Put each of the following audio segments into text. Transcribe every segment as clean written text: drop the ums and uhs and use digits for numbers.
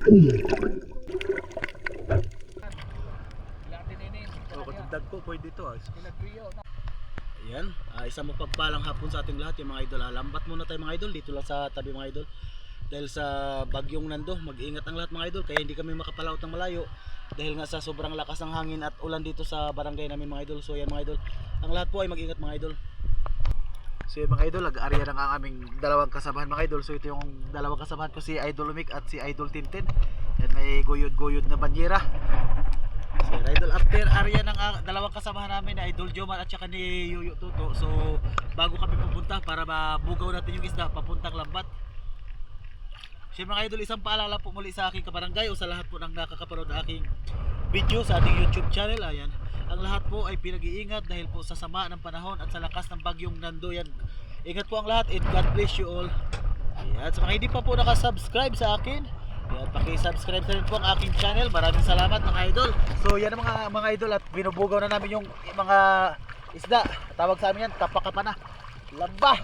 Oh, katagdag ko pwede dito. Ayan, isang mapagpalang hapon sa ating lahat yung mga idol. Lambat muna tayo mga idol dito lang sa tabi mga idol. Dahil sa bagyong nando, mag-ingat ang lahat mga idol. Kaya hindi kami makapalaot ng malayo dahil nga sa sobrang lakas ng hangin at ulan dito sa barangay namin mga idol. So yan mga idol, ang lahat po ay mag-ingat mga idol. So yan mga idol, nag-area ng ang aming dalawang kasamahan mga idol. So ito yung dalawang kasamahan ko, si Idol Umik at si Idol Tintin. Yan, may guyod-guyod na banyera. So yan, idol, after area ng dalawang kasamahan namin na Idol Jomar at saka ni Yuyo Tuto. So bago kami pupunta para mabugaw natin yung isda papuntang Lambat. So mga idol, isang paalala po muli sa aking kabarangay o sa lahat po ng nakakapanood ng aking video sa ating YouTube channel. Ayan, ang lahat po ay pinag-iingat dahil po sa sama ng panahon at sa lakas ng bagyong nando. Yan, ingat po ang lahat and God bless you all. Ayan, sa mga hindi pa po nakasubscribe sa akin, ayan, paki-subscribe na rin po ang aking channel. Maraming salamat mga idol. So yan ang mga idol, at binubugaw na namin yung mga isda. Tawag sa amin yan, kapakapa na lamba.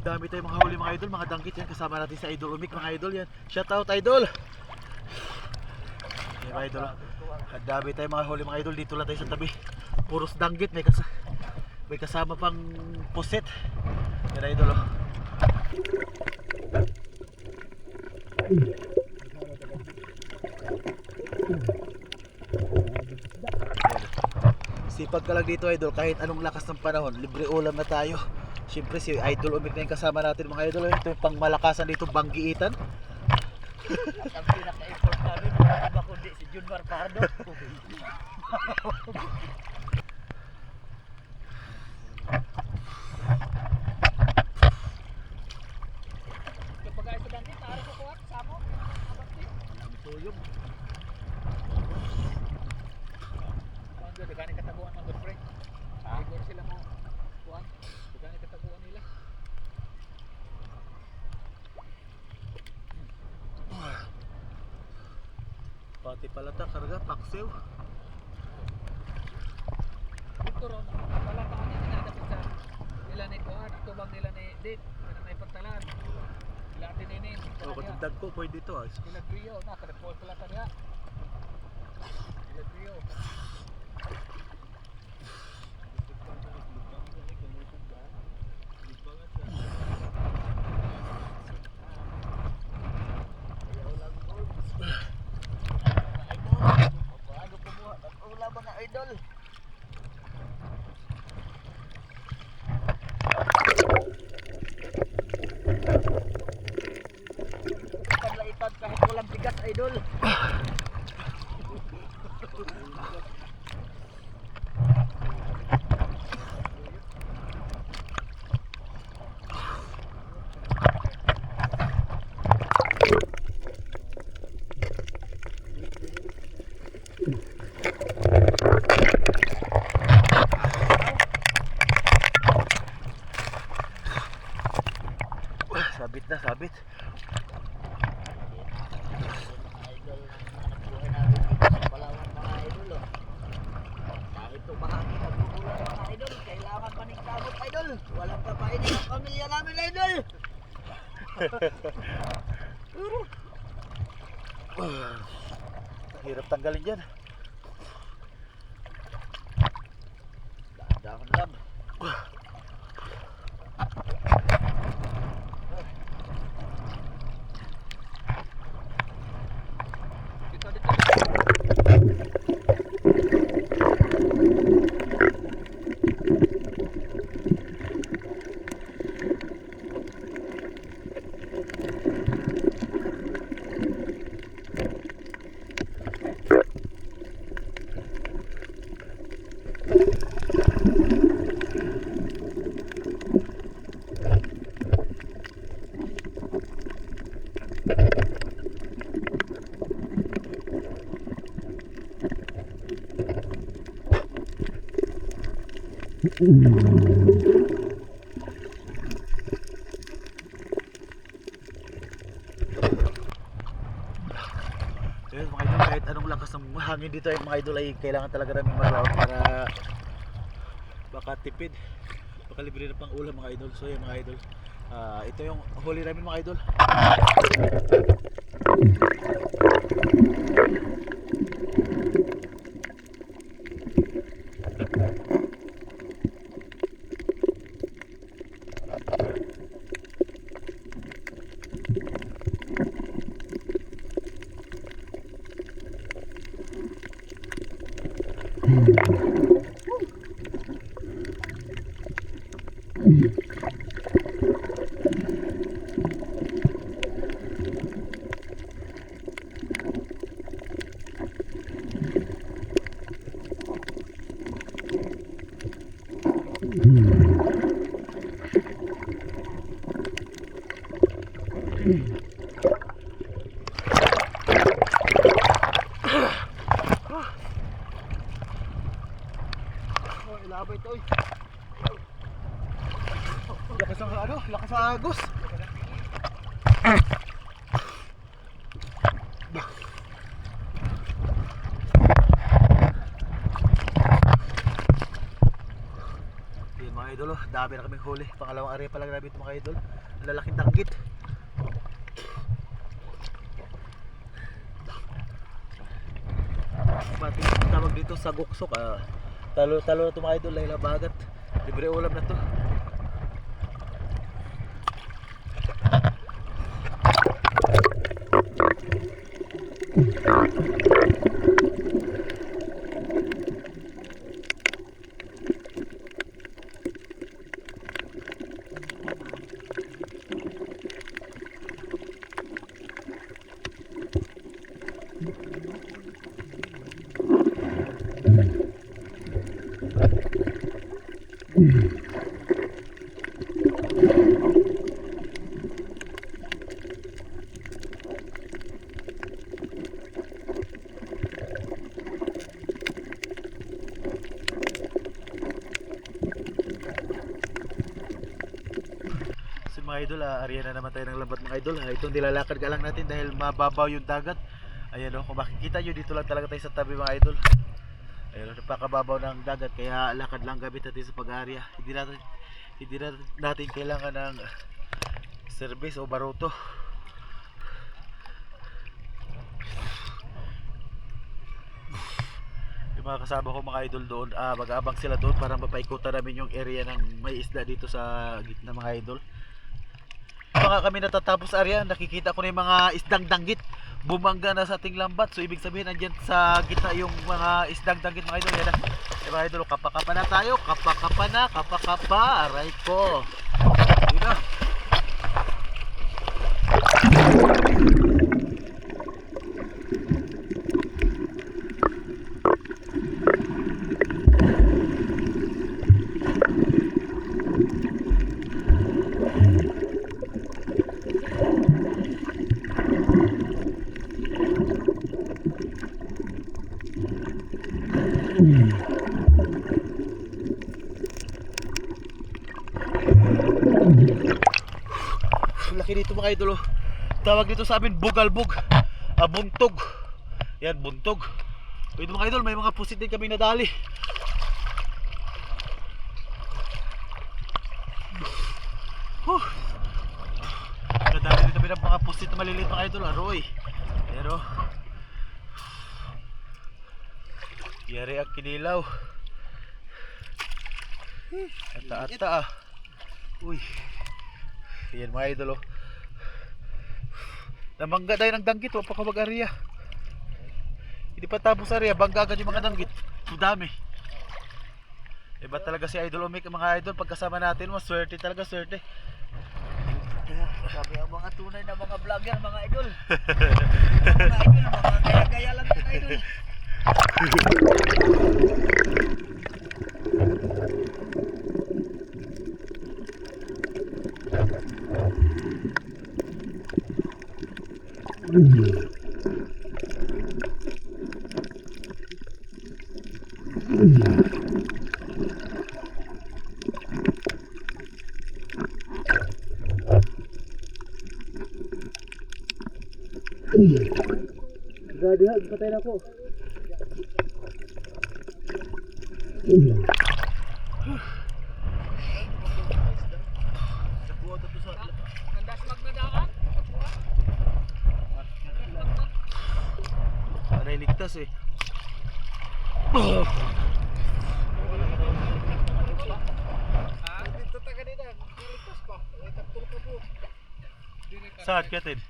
Dami tayong mga huli mga idol, mga danggit yan. Kasama natin si Idol Umik mga idol yan. Shout out idol. Yan mga idol. Ang dami tayong mga huli mga idol. Dito lang tayo sa tabi. Puros danggit. May kasama pang puset. Yan idol. Sipag ka lang dito idol, kahit anong lakas ng panahon, libre ulam na tayo. Siyempre si Idol Umik na yung kasama natin mga idol. Ito yung pang malakasan dito, banggiitan. Ang pinaka-effort namin, mga iba kundi si Junmar Pardo. Kapag ay sa dangit, para ko kuha, kasama. Ang tuyog. Kuhaan doon, dagani katabuan ng good friend. Siguro sila mo, kuhaan, dagani katabuan nila. Pati palata, karga, paksiw. Dito ron, wala pa kami pinadapit sa nila ni kuhaan, tubang nila ni Dit, na may pagtalan. Sila atin ini, O, katagdag ko, pwede dito. sila Trio, na, kadagpuan pala ka niya. Ilagrio. Idol. Panlaitan kahit walang bigas, idol. Sabit na, sabit. Idol, hanap buhay namin dito sa Palawan, mga idol. Kahit tumahangin at bubulan, mga idol, kailangan panigtabot, idol. Walang kapainin ang pamilya namin, idol. Hirap tanggalin dyan. Dahan lang. Dito, dito. Ayun, mga idol, kahit anong lakas ng hangin dito ay mga idol ay kailangan talaga namin mag-out para baka tipid, baka libre na pang ulam mga idol. So yun mga idol, ito yung huli namin mga idol. Oh, ilabay ito. Lakas ang ano, lakas ang agos. Yun mga idol, oh, dami na kaming huli. Pangalawang area pa lang namin ito mga idol. Lalaking danggit. Pati tawag dito sa guksok, talo-talo na ito mga idol, dahil bagat. Libre ulam na to. Mga idol, area na naman tayo ng lambat mga idol. Ito nilalakad ka lang natin dahil mababaw yung dagat. Ayan o, kung makikita nyo, dito lang talaga tayo sa tabi mga idol. Ayan o, napakababaw ng dagat, kaya lakad lang gamit natin sa pag-area. Hindi natin kailangan ng service o baruto. Yung mga kasama ko mga idol doon, mag-aabang sila doon para mapaikutan namin yung area ng may isda dito sa gitna mga idol. Mga kami natatapos area, nakikita ko na yung mga isdang danggit bumangga na sa ating lambat. So ibig sabihin andyan sa gitna yung mga isdang danggit mga idol. Yan na. Mga idol, kapakapa na tayo. Kapakapa na, kapakapa. Aray ko. Yun na. Laki dito mga idol, oh. Tawag dito sa amin bugalbog, buntog. Yan, buntog. Ito mga idol, may mga pusit din kami nadali. Nadali din kami ng mga pusit na maliliit mga idol, aroy. Pero yari ang kinilaw. Ata-ata. Uy. Yan mga idol, oh. Namangga tayo ng danggit, wapakawag area. Hindi pa tapos area, bangga agad yung mga danggit. So dami. Iba talaga si Idol Omic mga idol, pagkasama natin, maswerte talaga, swerte. Sabi ang mga tunay na mga vlogger, mga idol. Mga idol, mga gaya-gaya lang yan, idol. Grabe ha, patay na ako. Kandas magnadaan. Aray ligtas eh. Dito ta kanina, diritas pa. Tapos ka po. Saan katin?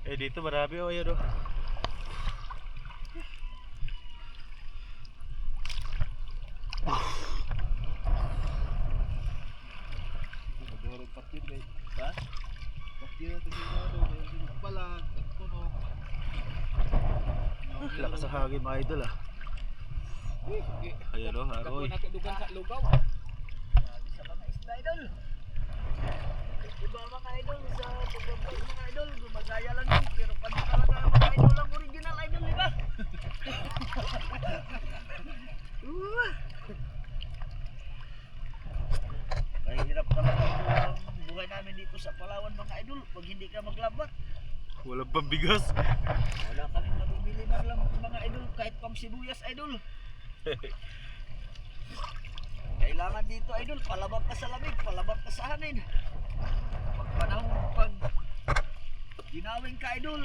Eh dito marami, oh yan, oh. Lakas sa hangin mga idol, ah. Ayan, oh, aroy. Nakatugan sa lugaw. Sa mga isda idol. Iba mga idol sa pagbablog mga idol, gumagaya lang yun, pero pati talaga mga idol ang original idol, di ba? Mahirap talaga ang buhay namin dito sa Palawan mga idol, pag hindi ka maglabat. Walang pambigas. Wala kaming mabibili man lang mga idol, kahit pang sibuyas idol. Kailangan dito idol, palabang ka sa lamig, palabang ka sa hangin. Pag panahon, pag ginawin ka idol,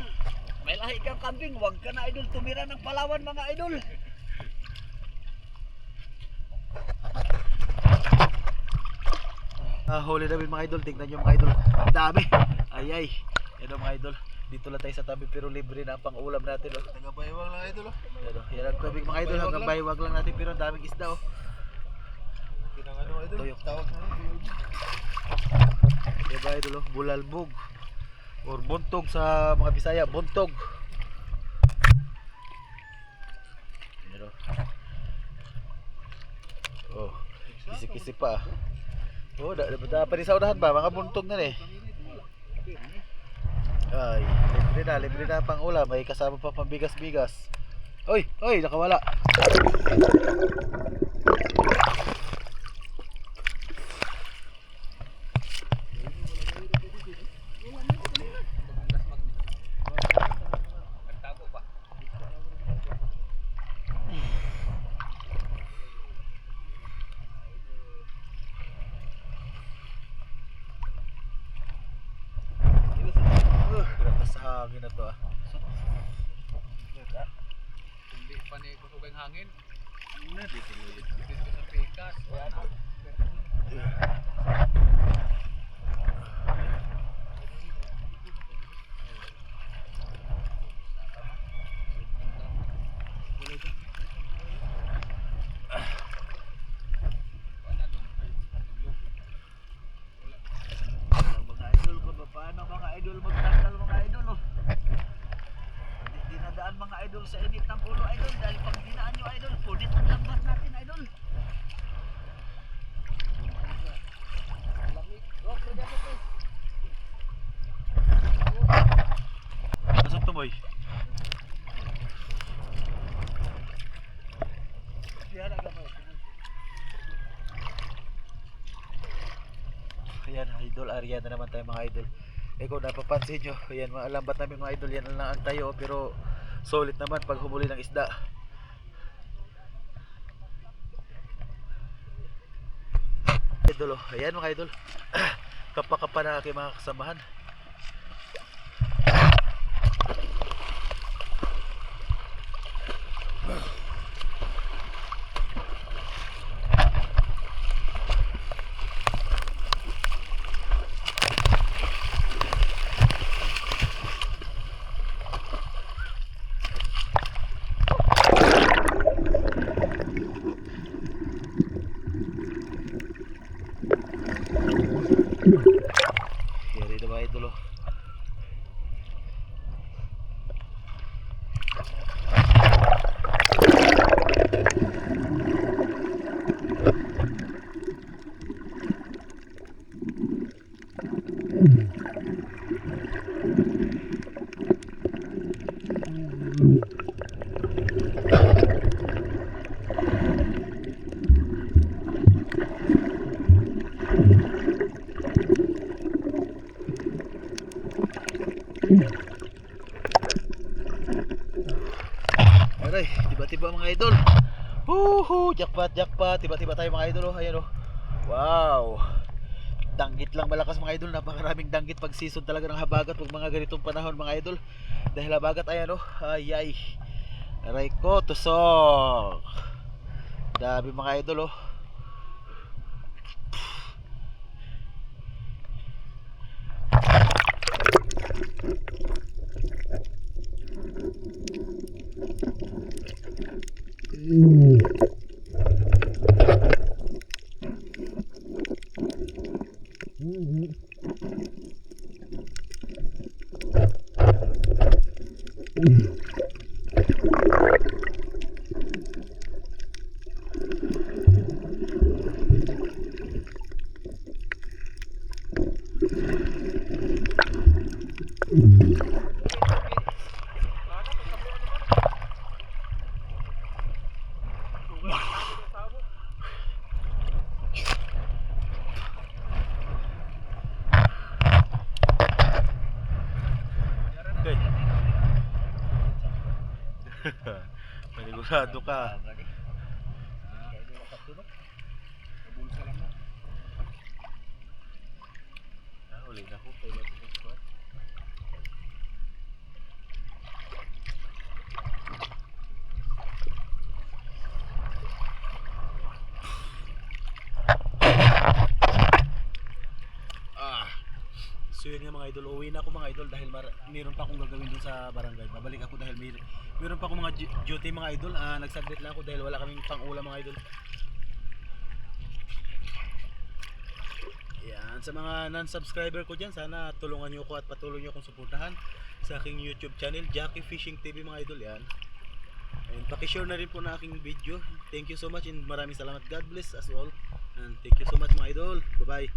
may lahi kang kambing, huwag ka na idol tumira ng Palawan mga idol. Huli namin mga idol, tignan nyo mga idol. Dami. Ay. Yan, oh, mga idol. Dito lang tayo sa tabi pero libre na ang pang-ulam natin, oh. Taga-baywang lang idol, oh. Yan, oh. Yan ang tubig mga idol, hanggang baywag lang natin pero ang daming isda, oh. Kinang ano idol, Tuyok. tawag na rin. Yan mga idol, oh. Bulalbog or buntog sa mga Bisaya, buntog. Yan, oh. Oh, kisi-kisi pa, ah. Oh, dapat rin sa unahan ba? Mga buntog na eh. Ay, libre na pang ulam. May kasama pa pambigas-bigas. Oy, nakawala. Lakas sa hangin na to, ah. Hindi pa ni kusog ang hangin. Sa pikas. Mga idol ko ba paano mga idol magtanggal mga idol oh. Dinadaan mga idol sa init ng ulo idol dahil pag dinaan nyo idol punit ang lambat natin idol. Nasaan to, boy? Ayan, idol, area na naman tayo mga idol. Eh kung napapansin nyo, ayan, mga lambat namin mga idol, yan lang ang tayo, pero solid naman pag humuli ng isda. Idol, oh, ayan mga idol, kapakapa na aking mga kasamahan. Kaya rito mga idol, oh. Aray, tiba-tiba mga idol. Jackpot, jackpot. Tiba-tiba tayo mga idol, oh. Ayan, oh. Wow. Danggit lang malakas mga idol. Napakaraming danggit pag season talaga ng habagat pag mga ganitong panahon mga idol. Dahil habagat, ayan, oh. Ay, ay. Aray ko, tusok. Dami mga idol, oh. Okay. Manigurado ka. Huli na ko. So yun nga mga idol, uwi na ako mga idol dahil meron pa akong gagawin dun sa barangay. Babalik ako dahil meron pa akong mga duty mga idol. Nagsaglit lang ako dahil wala kaming pang-ulam mga idol. Yan, sa mga non-subscriber ko dyan, sana tulungan nyo ko at patuloy nyo akong suportahan sa aking YouTube channel, Jackie Fishing TV mga idol. Yan. And pakishare na rin po na aking video. Thank you so much and maraming salamat. God bless us all. And thank you so much mga idol. Bye bye.